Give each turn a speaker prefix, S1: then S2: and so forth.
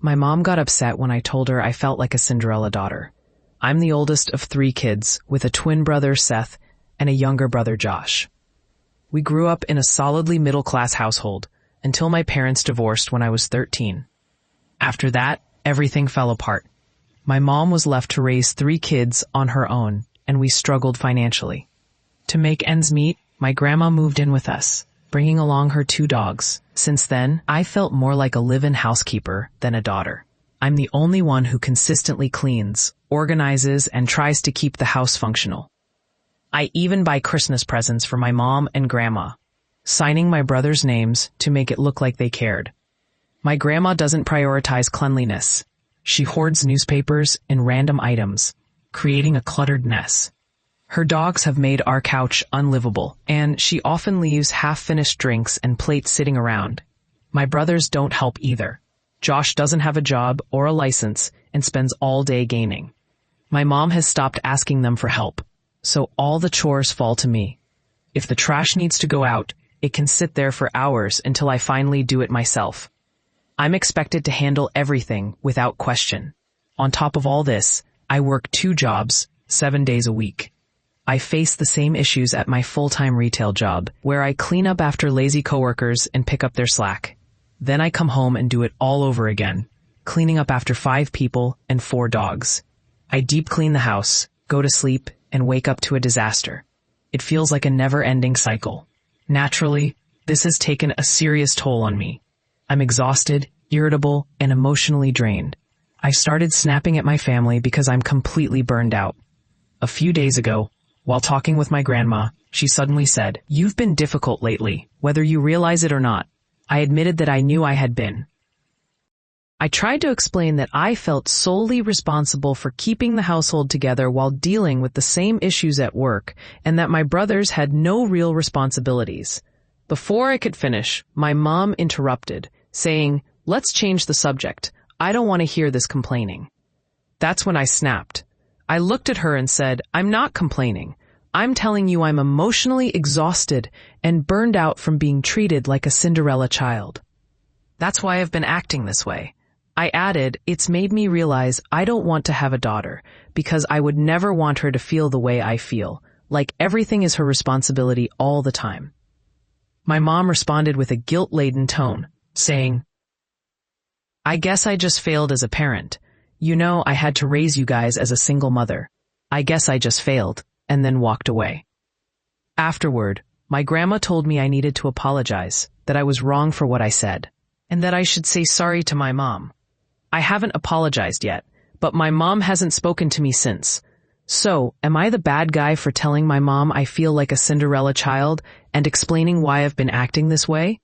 S1: My mom got upset when I told her I felt like a Cinderella daughter. I'm the oldest of 3 kids, with a twin brother, Seth, and a younger brother, Josh. We grew up in a solidly middle-class household until my parents divorced when I was 13. After that, everything fell apart. My mom was left to raise 3 kids on her own, and we struggled financially. To make ends meet, my grandma moved in with us, bringing along her 2 dogs. Since then, I felt more like a live-in housekeeper than a daughter. I'm the only one who consistently cleans, organizes, and tries to keep the house functional. I even buy Christmas presents for my mom and grandma, signing my brother's names to make it look like they cared. My grandma doesn't prioritize cleanliness. She hoards newspapers and random items, creating a cluttered mess. Her dogs have made our couch unlivable, and she often leaves half-finished drinks and plates sitting around. My brothers don't help either. Josh doesn't have a job or a license and spends all day gaming. My mom has stopped asking them for help, so all the chores fall to me. If the trash needs to go out, it can sit there for hours until I finally do it myself. I'm expected to handle everything without question. On top of all this, I work 2 jobs, 7 days a week. I face the same issues at my full-time retail job, where I clean up after lazy coworkers and pick up their slack. Then I come home and do it all over again, cleaning up after 5 people and 4 dogs. I deep clean the house, go to sleep, and wake up to a disaster. It feels like a never-ending cycle. Naturally, this has taken a serious toll on me. I'm exhausted, irritable, and emotionally drained. I started snapping at my family because I'm completely burned out. A few days ago, while talking with my grandma, she suddenly said, "You've been difficult lately, whether you realize it or not." I admitted that I knew I had been. I tried to explain that I felt solely responsible for keeping the household together while dealing with the same issues at work, and that my brothers had no real responsibilities. Before I could finish, my mom interrupted, saying, "Let's change the subject. I don't want to hear this complaining." That's when I snapped. I looked at her and said, "I'm not complaining. I'm telling you I'm emotionally exhausted and burned out from being treated like a Cinderella child. That's why I've been acting this way." I added, "It's made me realize I don't want to have a daughter because I would never want her to feel the way I feel, like everything is her responsibility all the time." My mom responded with a guilt-laden tone, saying, "I guess I just failed as a parent. You know, I had to raise you guys as a single mother. I guess I just failed," and then walked away. Afterward, my grandma told me I needed to apologize, that I was wrong for what I said, and that I should say sorry to my mom. I haven't apologized yet, but my mom hasn't spoken to me since. So, am I the bad guy for telling my mom I feel like a Cinderella child and explaining why I've been acting this way?